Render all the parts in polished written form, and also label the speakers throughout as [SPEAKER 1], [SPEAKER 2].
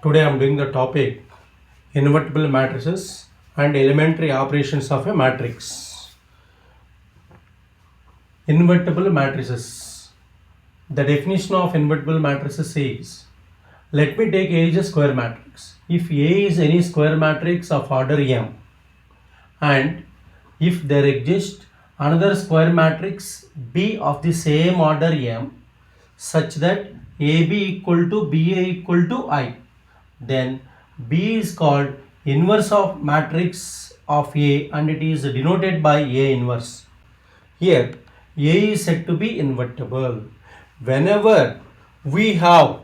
[SPEAKER 1] Today I am doing the topic invertible matrices and elementary operations of a matrix. Invertible matrices. The definition of invertible matrices is, let me take A is a square matrix. If A is any square matrix of order M and if there exists another square matrix B of the same order M such that AB equal to BA equal to I, then B is called inverse of matrix of A and it is denoted by A inverse. Here A is said to be invertible. Whenever we have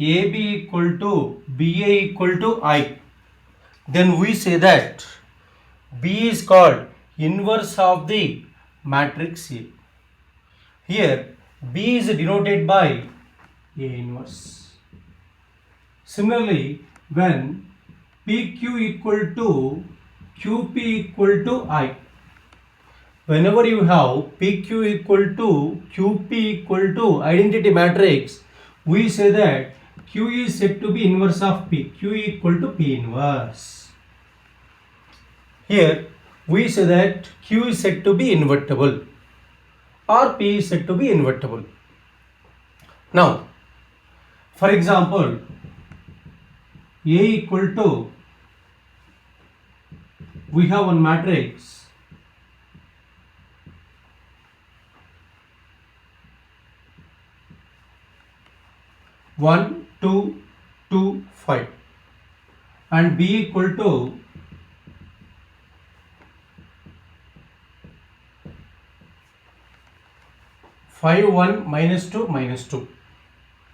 [SPEAKER 1] AB equal to BA equal to I, then we say that B is called inverse of the matrix A. Here B is denoted by A inverse. Similarly, when PQ equal to QP equal to I, whenever you have PQ equal to QP equal to identity matrix, we say that Q is said to be inverse of P. Q equal to P inverse. Here we say that Q is said to be invertible or P is said to be invertible. Now, for example, A equal to, we have one matrix 1, 2, 2, 5 and B equal to 5, 1, minus 2, minus 2.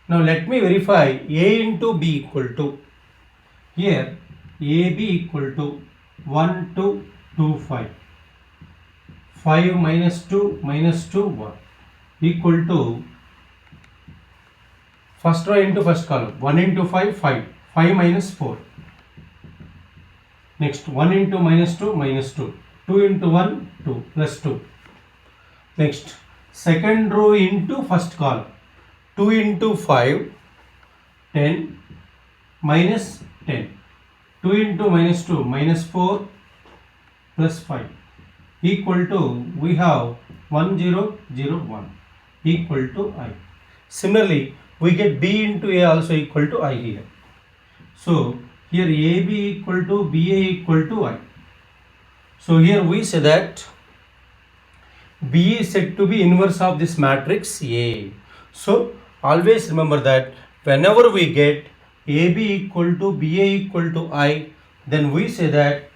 [SPEAKER 1] Now let me verify A into B equal to, here AB equal to 1, 2, 2, 5. 5 minus 2 minus 2 1 equal to, first row into first column, 1 into 5 5, 5 minus 4. Next 1 into minus 2 minus 2, 2 into 1 2 plus 2. Next second row into first column, 2 into 5 10 minus 10, 2 into minus 2 minus 4 plus 5 equal to, we have 1 0 0 1 equal to I. Similarly, we get B into A also equal to I here. So here AB equal to BA equal to I. So here we say that B is said to be inverse of this matrix A. So always remember that whenever we get AB equal to BA equal to I, then we say that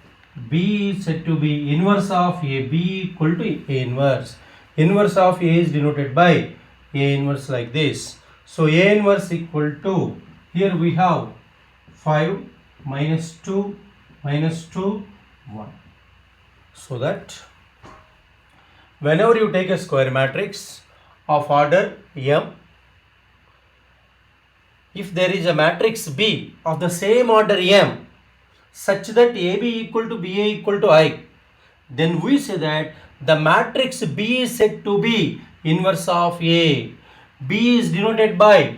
[SPEAKER 1] B is said to be inverse of A. B equal to A inverse. Inverse of A is denoted by A inverse like this. So A inverse equal to, here we have 5 minus 2 minus 2 1. So that whenever you take a square matrix of order M, if there is a matrix B of the same order M such that AB equal to BA equal to I, then we say that the matrix B is said to be inverse of A. B is denoted by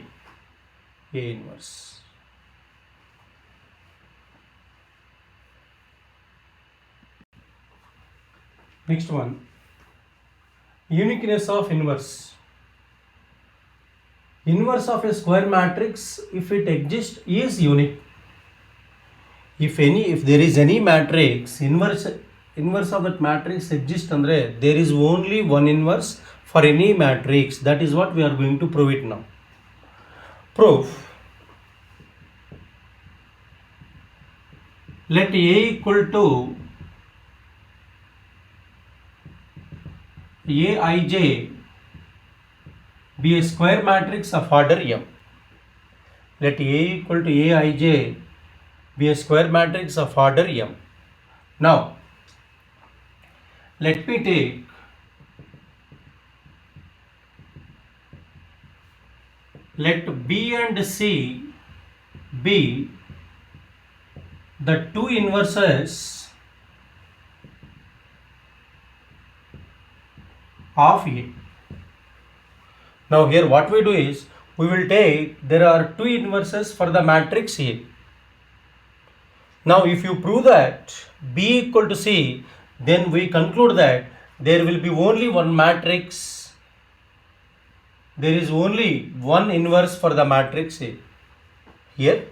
[SPEAKER 1] A inverse. Next one, uniqueness of inverse. Inverse of a square matrix, if it exists, is unique. If there is any matrix, inverse of that matrix exists, andre there is only one inverse for any matrix. That is what we are going to prove it now. Proof. Let A equal to Aij be a square matrix of order M. Let A equal to Aij be a square matrix of order M. Now, let me take let B and C be the two inverses of A. Now here what we do is, we will take there are two inverses for the matrix A. Now if you prove that B equal to C, then we conclude that there will be only one matrix, there is only one inverse for the matrix A. Here,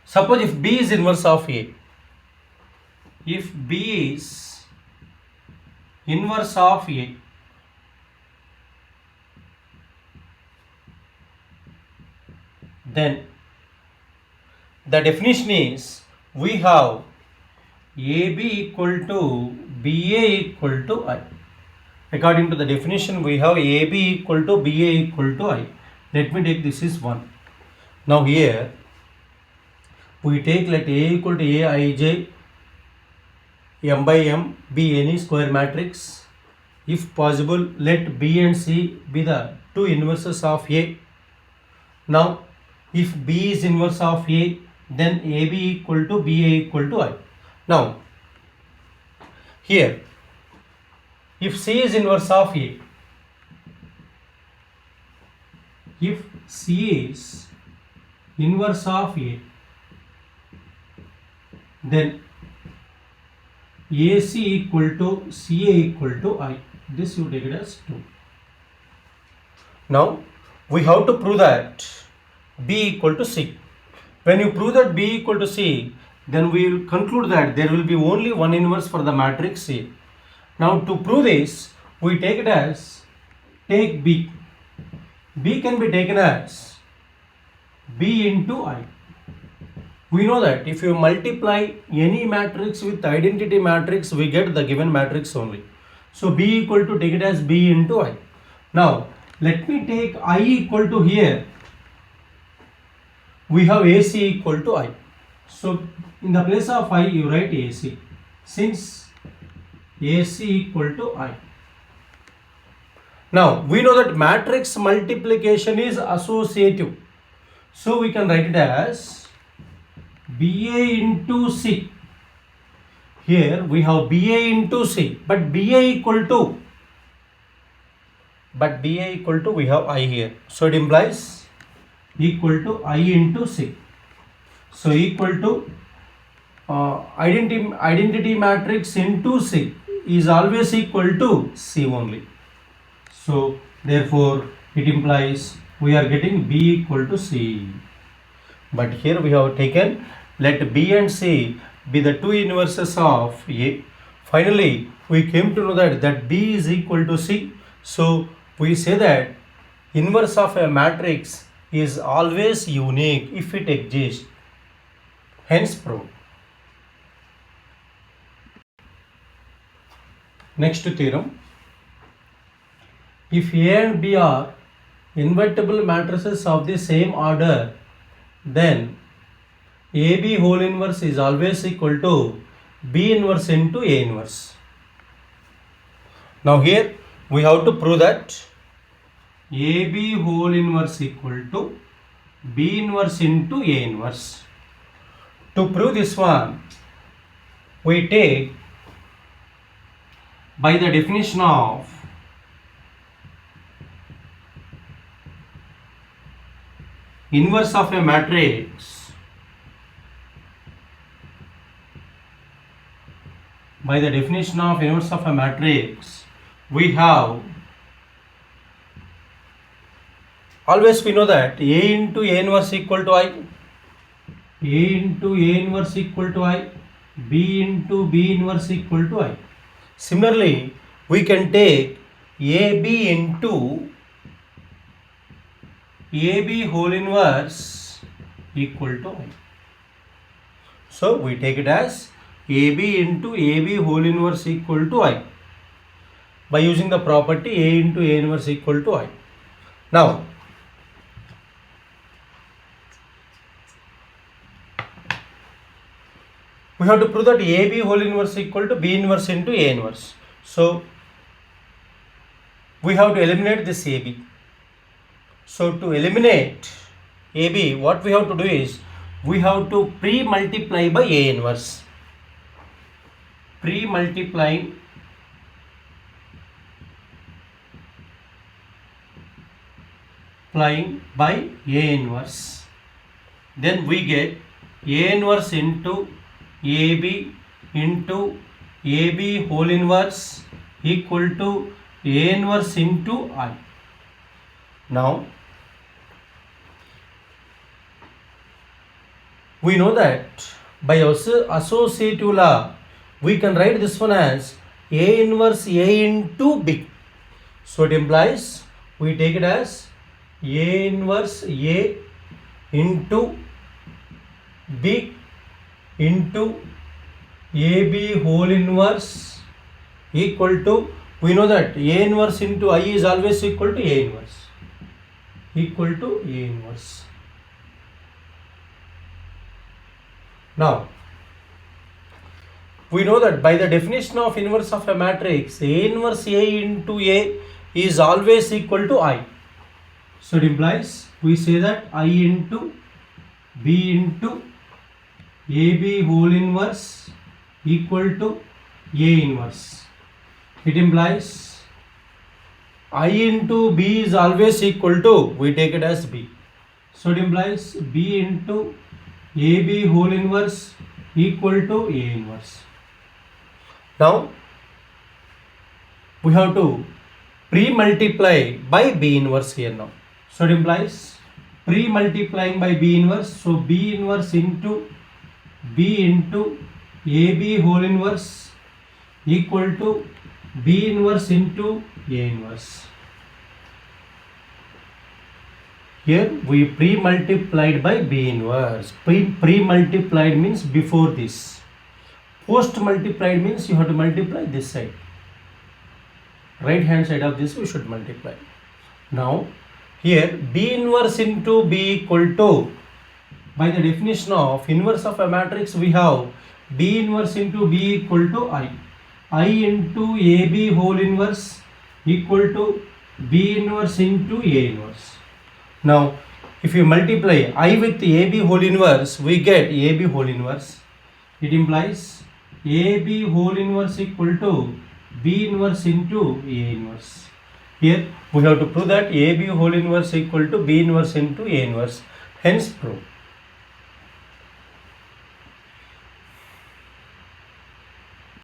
[SPEAKER 1] suppose if B is inverse of A, if B is inverse of A, then the definition is we have AB equal to BA equal to I. According to the definition, we have AB equal to BA equal to I. Let me take this is 1. Now here we take let A equal to Aij, M by M be any square matrix. If possible, let B and C be the two inverses of A. Now if B is inverse of A, then AB equal to BA equal to I. Now here, if C is inverse of A, if C is inverse of A, then AC equal to CA equal to I. This you take it as 2. Now we have to prove that B equal to C. When you prove that B equal to C, then we will conclude that there will be only one inverse for the matrix C. Now to prove this, we take it as, take B. B can be taken as B into I. We know that if you multiply any matrix with identity matrix, we get the given matrix only. So B equal to, take it as B into I. Now let me take I equal to, here we have AC equal to I. So in the place of I you write AC, since AC equal to I. Now we know that matrix multiplication is associative. So we can write it as BA into C. Here we have BA into C, but BA equal to, we have I here. So it implies equal to I into C. So equal to identity matrix into C is always equal to C only. So therefore it implies we are getting B equal to C. But here we have taken let B and C be the two inverses of A. Finally we came to know that B is equal to C. So we say that inverse of a matrix is always unique if it exists. Hence proved. Next theorem. If A and B are invertible matrices of the same order, then AB whole inverse is always equal to B inverse into A inverse. Now here we have to prove that AB whole inverse equal to B inverse into A inverse. To prove this one, we take by the definition of inverse of a matrix, by the definition of inverse of a matrix, we have, always we know that A into A inverse equal to I, A into A inverse equal to I, B into B inverse equal to I. Similarly, we can take AB into AB whole inverse equal to I. So we take it as AB into AB whole inverse equal to I by using the property A into A inverse equal to I. Now we have to prove that AB whole inverse equal to B inverse into A inverse. So we have to eliminate this AB. So to eliminate AB, what we have to do is we have to pre-multiply by A inverse. Pre-multiplying multiplying by A inverse. Then we get A inverse into AB into AB whole inverse equal to A inverse into I. Now, we know that by associative law, we can write this one as A inverse A into B. So it implies we take it as A inverse A into B into AB whole inverse equal to, we know that A inverse into I is always equal to A inverse. Equal to A inverse. Now, we know that by the definition of inverse of a matrix, A inverse A into A is always equal to I. So it implies we say that I into B into AB whole inverse equal to A inverse. It implies I into B is always equal to, we take it as B. So it implies B into AB whole inverse equal to A inverse. Now, we have to pre-multiply by B inverse here now. So it implies pre-multiplying by B inverse. So B inverse into B into AB whole inverse equal to B inverse into A inverse. Here we pre-multiplied by B inverse. Pre-multiplied means before this. Post-multiplied means you have to multiply this side. Right hand side of this we should multiply. Now here B inverse into B equal to, by the definition of inverse of a matrix we have B inverse into B equal to I. I into AB whole inverse equal to B inverse into A inverse. Now if you multiply I with AB whole inverse, we get AB whole inverse. It implies AB whole inverse equal to B inverse into A inverse. Here we have to prove that AB whole inverse equal to B inverse into A inverse. Hence prove.